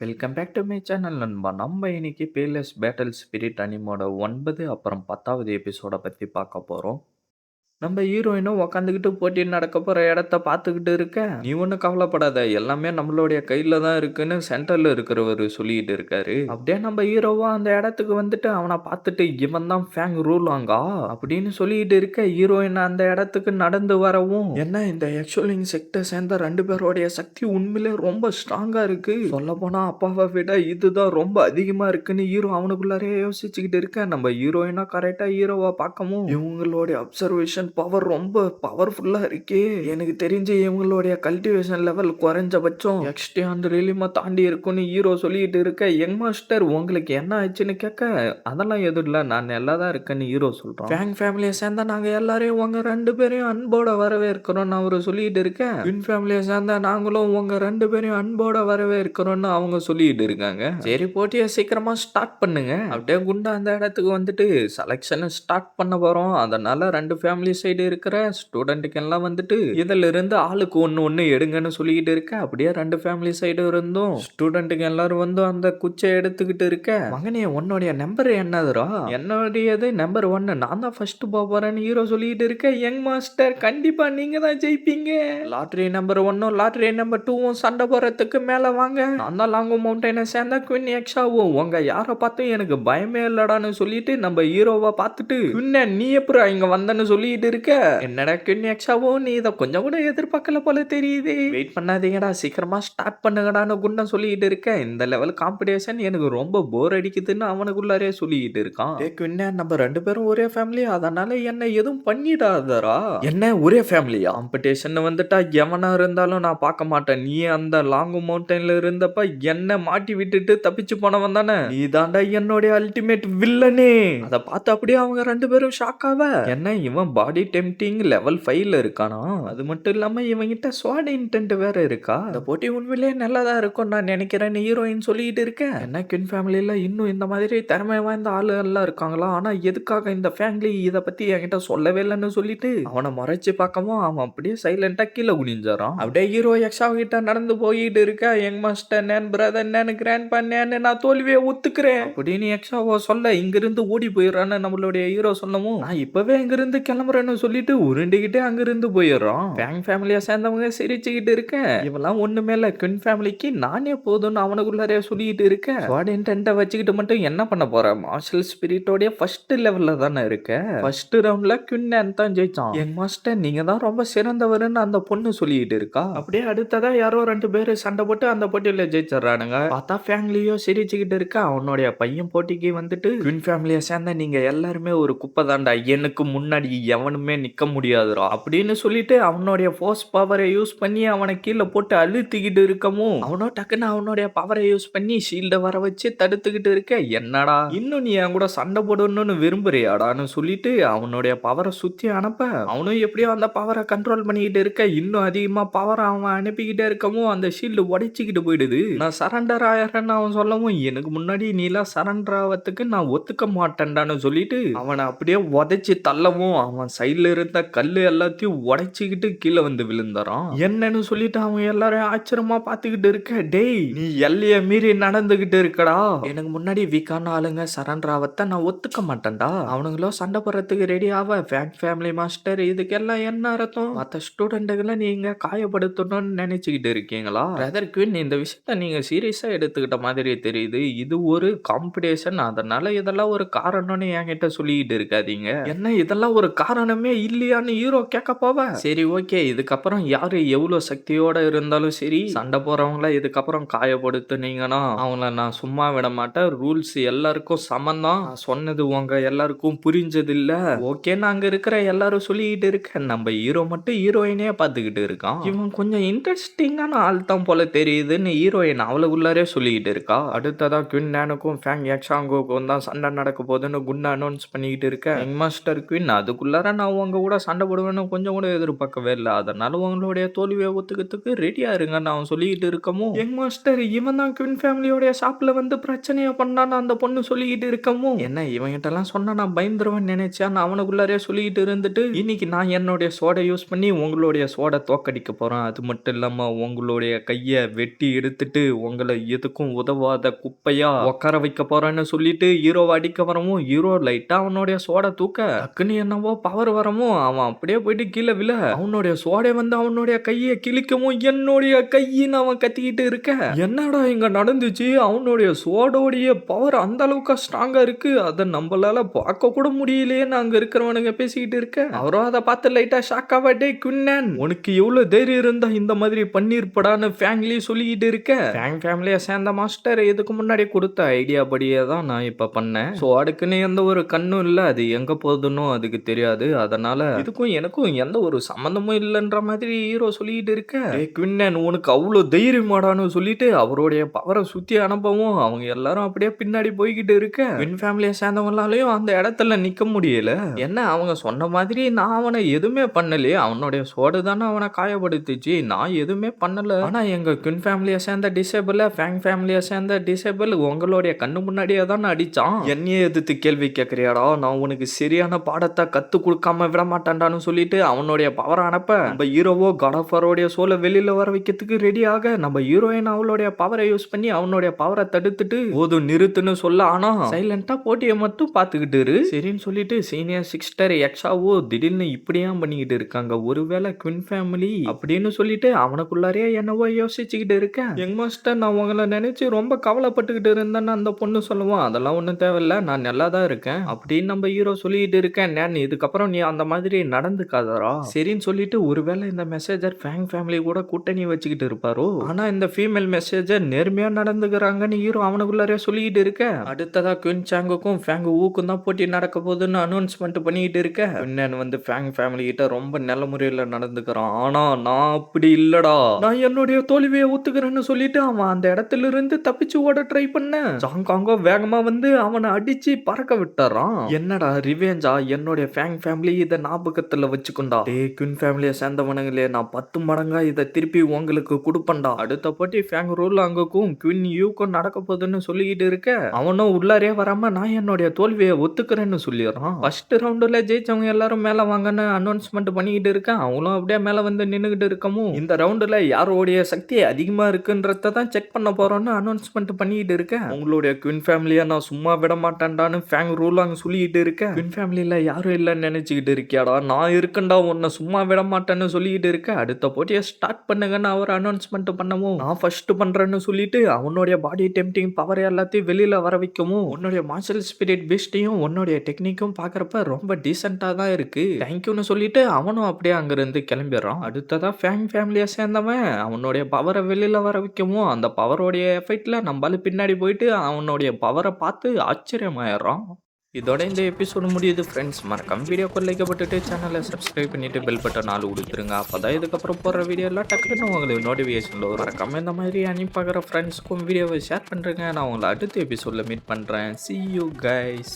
Welcome back to my channel நண்பா. நம்ம இன்னைக்கு பேலஸ் பேட்டல் ஸ்பிரிட் அனிமோட 9 அப்புறம் 10வது எபிசோட பத்தி பார்க்க போறோம். நம்ம ஹீரோயினும் உக்காந்துக்கிட்டு போட்டி நடக்க போற இடத்த பார்த்துக்கிட்டு இருக்க, "நீ ஒண்ணும் கவலைப்படாத. எல்லாமே நம்மளுடைய கையில தான் இருக்குன்னு" சென்டர்ல இருக்கிறவரு சொல்லிட்டு இருக்காரு. அப்படியே நம்ம ஹீரோவும் அந்த இடத்துக்கு வந்துட்டு அவன பார்த்துட்டு, "இவன் தான் ஃபேங் ரூலாங்கா" அப்படின்னு சொல்லிட்டு இருக்க, ஹீரோயின் அந்த இடத்துக்கு நடந்து வரவும், "என்ன இந்த எக்ஸோலிங் செக்ட சேர்ந்த 2 பேருடைய சக்தி உண்மையிலே ரொம்ப ஸ்ட்ராங்கா இருக்கு. சொல்லப்போனா அப்பாவை விட இதுதான் ரொம்ப அதிகமா இருக்குன்னு" ஹீரோ அவனுக்குள்ளாரே யோசிச்சுக்கிட்டு இருக்க, நம்ம ஹீரோயினா கரெக்டா ஹீரோவ பார்க்கவும், இவங்களுடைய அப்சர்வேஷன் பவர் ரொம்ப பவர்ஃபுல்லா இருக்கே. எனக்கு தெரிஞ்சு இவங்களுடைய கல்டிவேஷன் லெவல் குறைஞ்சபட்சம் எக்ஸ்ட்ரீம் ரிலிமா தாண்டி இருக்கும்னு ஹீரோ சொல்லிட்டு இருக்க, யங் மாஸ்டர் உங்களுக்கு என்ன ஆச்சுன்னு கேட்க, அதெல்லாம் எதுவும் இல்ல, நான் நல்லா தான் இருக்கேன்னு ஹீரோ சொல்றான். ஃபேங் ஃபேமிலியை சேர்ந்தா நாங்க எல்லாரையும் உங்க 2 பேரையும் அன்போட வரவேற்கிறோம்னு அவரு சொல்லிட்டு இருக்க, ட்வின் ஃபேமிலியை சேர்ந்தா நாங்களும் உங்க 2 பேரையும் அன்போட வரவேற்கிறோம்னு அவங்க சொல்லிட்டு இருக்காங்க. சரி, போட்டியை சீக்கிரமா ஸ்டார்ட் பண்ணுங்க. அப்படியே குண்டா அந்த இடத்துக்கு வந்துட்டு செலக்ஷன் ஸ்டார்ட் பண்ண போறோம். அதனால 2 ஃபேமிலி சைடு இருக்கிற ஸ்டூடெண்ட்டுக்கு எல்லாம் வந்துட்டு இதுல இருந்து ஆளுக்கு ஒண்ணு ஒண்ணு எடுங்கன்னு சொல்லிட்டு இருக்க, அப்படியே 2 ஃபேமிலி சைடு இருந்தும் ஸ்டூடெண்ட்டுக்கு எல்லாரும் வந்து அந்த குச்சை எடுத்துக்கிட்டு இருக்க, "மகனே உன்னுடைய நம்பர் என்னதுரா?" "என்னுடையது நம்பர் 1, நான் தான் ஃபர்ஸ்ட் போறேன்னு" ஹீரோ சொல்லிட்டு இருக்க, "யங் மாஸ்டர் கண்டிப்பா நீங்க தான் ஜெயிப்பீங்க. லாட்டரி நம்பர் 1ம் லாட்டரி நம்பர் 2ம் சண்டை போறதுக்கு மேல வாங்க. நான் தான் லாங்கோ மவுண்டனை சேர்ந்த குயின் எக்ஸாவும். உங்க யாரை பார்த்தும் எனக்கு பயமே இல்லடான்னு" சொல்லிட்டு நம்ம ஹீரோவை பார்த்துட்டு, "குன்ன நீ எப்படா இங்க வந்தன்னு" சொல்லிட்டு இருக்க, "என்னடா குயின் எக்ஸாவும், நீ இதை கொஞ்சம் கூட எதிர்பார்க்கல போல தெரியுது. வெயிட் பண்ணாதீங்கடா, சீக்கிரமா ஸ்டார்ட் பண்ணுங்கடான்னு" குண்டன் சொல்லிட்டு இருக்க, "இந்த லெவல் காம்படிஷன் எனக்கு ரொம்ப போர் அடிக்குதுன்னு" அவனுக்குள்ளாரே சொல்லிட்டு இருக்கான். "டேய் குயின்ன, நம்ம 2 பேரும் ஒரே ஃபேமிலி, அதனால என்ன எதுவும் பண்ணிடாதடா." "என்ன ஒரே ஃபேமிலியா? காம்படிஷன் வந்துட்டா எவனா இருந்தாலும் நான் பார்க்க மாட்டேன். நீ அந்த லாங் மவுண்டன்ல இருந்தப்ப என்ன மாட்டி விட்டுட்டு தப்பிச்சு போனவன் தானே. நீ தாண்டா என்னுடைய அல்டிமேட் வில்லனே." அதை பார்த்து அப்படியே அவங்க 2 பேரும் ஷாக் ஆவ, "என்ன இவன் பாடி டெம்ப்டிங் லெவல் 5ல இருக்கானா? அது மட்டும் இல்லாம இவன்கிட்ட ஸ்வாட் இன்டென்ட் வேற இருக்கா? இந்த போட்டி உண்மையிலேயே நல்லதா இருக்கும் நான் நினைக்கிறேன்னு" ஹீரோயின் சொல்லிட்டு இருக்க, "என்ன குயின் ஃபேமிலியில இன்னும் இந்த மாதிரி திறமை வாய்ந்த ஆளுகள்லாம் இருக்காங்களா? ஆனா எதுக்காக இந்த ஃபேமிலி இதை பத்தி என்கிட்ட சொல்லவே இல்லைன்னு" சொல்லிட்டு அவனை மறைச்சு பார்க்கவும், அவன் அப்படியே சைலண்டா கீழே குனிஞ்சாரான். அப்படியே ஹீரோ எக்ஸா கிட்ட நடந்து போயிட்டு இருக்க, "யங் மாஸ்டர் நேன் பிரதர் நேன் கிராண்ட்பா நேன்னு நான் தோல்வியை ஒத்துக்கிறேன்" அப்படின்னு எக்ஸாவோ சொல்ல, இங்கிருந்து ஓடி போயிடுறான்னு நம்மளுடைய ஹீரோ சொல்லவும், "நான் இப்பவே இங்கிருந்து கிளம்புறேன்னு" சொல்லிட்டு உருண்டிக்கிட்டே அங்கிருந்து போயிடுறான். ஃபேங் ஃபேமிலியை சேர்ந்தவங்க சிரிச்சுக்கிட்டு இருக்க, "இவெல்லாம் ஒண்ணுமே இல்ல, குயின் ஃபேமிலிக்கு நானே போதும்னு" அவனுக்குள்ளாரே சொல்லிட்டு இருக்க, "ஸ்வாட் இன்டென்ட்டை வச்சுக்கிட்டு மட்டும் என்ன பண்ண போற? மார்ஷல் ஸ்பிரிட்டோடைய ஃபர்ஸ்ட் லெவல்ல தானே இருக்க. ஃபர்ஸ்ட் ரவுண்ட்ல குயின் நேன் தான் ஜெயிச்சான். யங் மாஸ்டர் நீங்க தான் ரொம்ப சிறந்தவருன்னு" அந்த பொண்ணு சொல்லிட்டு இருக்கா. அப்படியே அடுத்ததா யாரோ 2 பேரு சண்டை போட்டு அந்த போட்டியில ஜெயிச்சிடறானுங்க. பார்த்தா ஃபேங்லியோ சிரிச்சுக்கிட்டு இருக்க, அவனுடைய பையன் போட்டிக்கு வந்துட்டு, "குயின் ஃபேமிலியை சேர்ந்த நீங்க எல்லாருமே ஒரு குப்பை தான்டா, எனக்கு முன்னாடி எவனுமே நிக்க முடியாதுடா" அப்படின்னு சொல்லிட்டு அவனுடைய ஃபோர்ஸ் பவரை யூஸ் பண்ணி அவனை கீழே போட்டு அழுத்திக்கிட்டு இருக்கவும், அவனோ டக்குன்னு அவனுடைய பவரை யூஸ் பண்ணி ஷீல்டை வர வச்சு தடுத்துக்கிட்டு இருக்க, "என்னடா இன்னும் நீ என் கூட சண்டை போடணும்னு விரும்புறியாடான்னு" சொல்லிட்டு அவனுடைய பவரை சுத்தி அனுப்ப, அவனும் எப்படியோ அந்த பவரை கண்ட்ரோல் பண்ணிக்கிட்டு இருக்க, இன்னும் அதிகமா பவர் அவன் அனுப்பிக்கிட்டே இருக்கவும் அந்த ஷீல்டு உடைச்சிக்கிட்டு போயிடுது. "நான் சரண்டர் ஆயிடுறேன்னு" அவன் சொல்லவும், "எனக்கு முன்னாடி நீலாம் சரண்டர் ஆவதுக்கு நான் ஒத்துக்க மாட்டேன்டான்னு" சொல்லிட்டு அவனை அப்படியே உதைச்சு தள்ளவும், அவன் சைடுல இருந்த கல்லு எல்லாத்தையும் உடைச்சிக்கிட்டு கீழே வந்து விழுந்துறான். என்னன்னு சொல்லிட்டு அவங்க எல்லாரும் ஆச்சரியமா பார்த்துக்கிட்டு இருக்க, "டேய் நீ எல்லைய மீறி நடந்துகிட்டு இருக்கடா. எனக்கு முன்னாடி வீக்கான ஆளுங்க சரண்டர் ஆவத நான் ஒத்துக்க மாட்டேன்டா. அவனுங்களும் சண்டை போடுறதுக்கு ரெடி ஆவ, ஃபேங் ஃபேமிலி மாஸ்டர் இதுக்கெல்லாம் என்ன அர்த்தம்? மற்ற ஸ்டூடெண்ட்டுகளை நீங்க காயப்படுத்தணும்னு நினைச்சுக்கிட்டு இருக்கீங்களா? பிரதர் குயின், இந்த விஷயத்த நீங்க சீரியஸா எடுத்துக்கிட்ட மாதிரி தெரியுது. இது ஒரு காம்படிஷன், அதனால இதெல்லாம் ஒரு காரணம்னு என்கிட்ட சொல்லிக்கிட்டு இருக்காதீங்க." "என்ன இதெல்லாம் ஒரு காரணமே இல்லையான்னு" ஹீரோ கேட்க போவ, "சரி ஓகே, இதுக்கப்புறம் யாரு எவ்வளவு சக்தியோட இருந்தாலும் சரி, சண்டை போறவங்கள இதுக்கப்புறம் காயப்படுத்துனீங்கன்னா அவங்கள நான் சும்மா விட மாட்டேன். ரூல்ஸ் எல்லாருக்கும் சமம் தான். நான் சொன்னது உங்க எல்லாருக்கும் புரிஞ்சது இல்ல. ஓகேன்னு அங்க இருக்கிற எல்லாரும் சொல்லிக்கிட்டு இருக்க, நம்ம ஹீரோ மட்டும் ஹீரோயினே பார்த்துக்கிட்டு இருக்கான். இவன் கொஞ்சம் இன்ட்ரெஸ்டிங்கான ஆள் தான் போல தெரியுதுன்னு ஹீரோயின் அவளுக்குள்ளாரே சொல்லிக்கிட்டு இருக்கா. அடுத்ததா குயின் நேனுக்கும் ஃபேங் எக்ஸாங்குக்கும் தான் சண்டை நடக்க போகுதுன்னு குண்டா அனௌன்ஸ் பண்ணிக்கிட்டு இருக்க, யங் மாஸ்டர் குயின் அதுக்குள்ளார நான் உங்க கூட சண்டை போடுவேன்னு கொஞ்சம் கூட எதிர்பார்க்கவே இல்ல. அதனால உங்களுடைய தோல்விய ஒத்துக்கிறதுக்கு ரெடியா இருங்கன்னு அவன் சொல்லிக்கிட்டு இருக்கவும், யங் மாஸ்டர் இவன் தான் குயின் ஃபேமிலியோட ஷாப்ல வந்து பிரச்சனைய பண்ணான்னு அந்த பொண்ணு சொல்லிக்கிட்டு இருக்கவும், என்ன இவன்கிட்டலாம் சொன்னா நான் பயந்துருவேன்னு நினைச்சேன் அவனுக்குள்ளாரே சொல்லிக்கிட்டு இருந்துட்டு, இன்னைக்கு நான் என்னுடைய சோட யூஸ் பண்ணி உங்களுடைய சோட தோக்கடிக்க போறேன். அது மட்டும் இல்லாம உங்களுடைய கைய வெட்டி எடுத்துட்டு உங்கள எதுக்கும் உதவாத குப்பையா உட்கார வைக்க போறேன்னு சொல்லிட்டு ஹீரோவை அடிக்க வரவும், ஹீரோ லைட்டா அவனுடைய சோட தூக்க டக்குன்னு என்னவோ பவர் வரவும் அவன் அப்படியே போயிட்டு கீழே விழ அவனுடைய சோடை வந்து அவனுடைய கையை கிழிக்கவும் என்னுடைய கையின்னு அவன் கத்திக்கிட்டு இருக்க என்னடா இங்க நடந்துச்சு அவனுடைய சோடோடைய பவர் அந்த அளவுக்கு ஸ்ட்ராங்கா இருக்கு அதை நம்மளால பார்க்க கூட முடியலையேன்னு அங்க இருக்கிறவனுங்க பேசிக்கிட்டு இருக்க அவரோ அதை பார்த்து லைட்டா ஷாக் ஆவாட்டே குன்னன் உனக்கு எவ்வளவு தைரியம் இருந்தா இந்த மாதிரி பண்ணிருப்படான்னு ஃபேமிலி சொல்லிக்கிட்டு இருக்க ஃபேமிலியை சேர்ந்த மாஸ்டர் இதுக்கு முன்னாடி கொடுத்த ஐடியா படியே தான் நான் இப்ப பண்ணேன். ஸோ அதுக்குன்னு எந்த ஒரு கண்ணும் இல்லை, அது எங்க போகுதுன்னு அதுக்கு தெரியாது. அதனால இதுக்கும் எனக்கும் எந்த ஒரு சம்மந்தமும் இல்லைன்ற மாதிரி ஹீரோ சொல்லிட்டு இருக்க குவின்னன் உனக்கு அவ்வளோ தைரியமாடான்னு சொல்லிட்டு அவருடைய பவரை சுத்தி அனுப்பவும் அவங்க எல்லாரும் அப்படியே பின்னாடி போய்கிட்டு இருக்க குவின் ஃபேமிலியை சேர்ந்தவங்களாலையும் அந்த இடத்துல நிக்க முடியல. என்ன அவங்க சொன்ன மாதிரி நான் அவனை எதுவுமே பண்ணலையே, அவனுடைய சோடு தானே அவனை காயப்படுத்துச்சு, நான் எதுவுமே பண்ணல. ஆனா எங்க குவின் ஃபேமிலியை சேர்ந்த டிசேபிள் ஃபேமிலியை சேர்ந்த டிசேபிள் உங்களுடைய கண்ணு முன்னாடியே தான் அடிச்சான். என்னையே எதிர்த்து கேள்வி கேட்கறியாடா, நான் உனக்கு சரியான பாடத்தை கத்து கொடுக்காம விட மாட்டான்டான்னு சொல்லிட்டு அவனுடைய பவர் அனுப்ப நம்ம ஹீரோவோ காட் சோலை வெளியில வர வைக்கிறதுக்கு ரெடி ஆக நம்ம ஹீரோயின் அவளுடைய பவரை யூஸ் பண்ணி அவனுடைய பவரை தடுத்துட்டு போதும் நிறுத்துன்னு சொல்ல ஆனா சைலண்டா போட்டியை மட்டும் பார்த்துக்கிட்டு இரு சரின்னு சொல்லிட்டு சீனியர் சிஸ்டர் எக்ஸாவோ திடீர்னு இப்படியா பண்ணிக்கிட்டு இருக்காங்க, ஒருவேளை குயின் ஃபேமிலி அப்படின்னு சொல்லிட்டு அவனுக்குள்ளாரே என்னவோ யோசிச்சுக்கிட்டு இருக்கேன். யங் மாஸ்டர் நான் உங்களை நினைச்சு ரொம்ப கவலைப்பட்டுக்கிட்டு இருந்தேன்னு அந்த பொண்ணு சொல்லுவான், அதெல்லாம் ஒன்றும் தேவையில்ல நான் நல்லா தான் இருக்கேன் அப்படின்னு நம்ம ஹீரோ சொல்லிட்டு இருக்கேன். நான் இதுக்கப்புறம் நீ அந்த மாதிரி நடந்துக்காதரா சரின்னு சொல்லிட்டு ஒருவேளை இந்த மெசேஜர் ஃபேமிலி கூட கூட்டணி வச்சுக்கிட்டு இருப்பாரோ, ஆனா இந்த ஃபீமேல் மெசேஜர் நேர்மையா நடந்துக்கிறாங்கன்னு ஹீரோ அவனுக்குள்ளாரே சொல்லிட்டு இருக்க. அடுத்ததா குயின் சாங்குக்கும் ஃபேங் ஊக்கும் தான் போட்டி நடக்க போகுதுன்னு அனௌன்ஸ்மெண்ட் பண்ணிக்கிட்டு இருக்க. குயின் வந்து ஃபேமிலி கிட்ட ரொம்ப நல்ல முறையில் நடந்துக்கிறான், ஆனா நான் அப்படி இல்லடா, நான் என்னுடைய தோல்வியை ஒத்துக்கிறேன்னு சொல்லிட்டு அவன் அந்த இடத்துல இருந்து தப்பிச்சு ஓட ட்ரை பண்ண ஜாங்காங்கோ வேகமா வந்து அவனை அடிச்சு பறக்க விட்டுறான். என்னடா ரிவேஞ்சா, என்னுடைய ஃபேமிலி இதை ஞாபகத்துல வச்சுக்கொண்டா, குயின் ஃபேமிலியை சேர்ந்தவனுங்களே நான் 10 மடங்கா இதை திருப்பி உங்களுக்கு கொடுப்பண்டா. அடுத்த போட்டி ஃபேங் ரூல் அங்கக்கும் குயின் யூக்கும் நடக்க போகுதுன்னு சொல்லிக்கிட்டு இருக்க அவனும் உள்ளாரே வராம நான் என்னுடைய தோல்வியை ஒத்துக்கிறேன்னு சொல்லிடுறான். ஃபர்ஸ்ட் ரவுண்டுல ஜெயிச்சவங்க எல்லாரும் மேல வாங்கன்னு அனௌன்ஸ்மெண்ட் பண்ணிக்கிட்டு இருக்கேன். அவங்களும் அப்படியே மேல வந்து நின்னுகிட்டு இருக்கவும் இந்த ரவுண்டுல யாரோடைய சக்தி அதிகமா இருக்குன்றத தான் செக் பண்ண போறோம்னு அனௌன்ஸ்மெண்ட் பண்ணிக்கிட்டு இருக்கேன். உங்களுடைய குயின் ஃபேமிலியா நான் சும்மா விட மாட்டேன்டான்னு ஃபேங் ரூலாங் சொல்லிக்கிட்டு இருக்கேன். குயின் ஃபேமிலியில யாரும் இல்லைன்னு நினைச்சுக்கிட்டு இருக்கியாடா, நான் இருக்கேன்டா உன்னை சும்மா விட மாட்டேன்னு சொல்லிக்கிட்டு இருக்கேன். அடுத்த போட்டியை ஸ்டார்ட் பண்ணுங்கன்னு அவர் அனௌன்ஸ்மெண்ட் பண்ணவும் நான் ஃபர்ஸ்ட் பண்றேன்னு சொல்லிட்டு அவனுடைய பாடி டெம்டிங் பவர் எல்லாத்தையும் வெளியில வர வைக்கவும் உன்னுடைய மார்ஷல் ஸ்பிரிட் பீஸ்டையும் உன்னுடைய டெக்னிக்கும் பாக்குறப்ப ரொம்ப டீசெண்டா தான் இருக்கு, தேங்க்யூன்னு சொல்லிட்டு அவனும் அப்படியே அங்கிருந்து கிளம்பிடுறான். அடுத்ததா ஃபேமிலியை சேர்ந்தவன் அவனுடைய பவரை வெளியில வர வைக்கவும் அந்த பவரோடைய எஃபெக்ட்ல நம்மளால பின்னாடி போயிட்டு அவனுடைய பவரை பார்த்து ஆச்சரியமாயிடுறான். இதோட இந்த எபிசோடு முடியுது ஃப்ரெண்ட்ஸ். மறக்காம வீடியோக்கு லைக் போட்டுட்டு சேனலை சப்ஸ்கிரைப் பண்ணிட்டு பெல் பட்டன் ஆள் கொடுத்துருங்க. அப்பதான் இதுக்கப்புறம் போடுற வீடியோ எல்லாம் டக்குன்னு உங்களுக்கு நோட்டிஃபிகேஷன்ல வரும். மறக்காம இந்த மாதிரி அனுப்பாகிற ஃப்ரெண்ட்ஸ்க்கும் வீடியோவை ஷேர் பண்றேங்க. நான் உங்களை அடுத்த எபிசோட்ல மீட் பண்றேன். See you guys.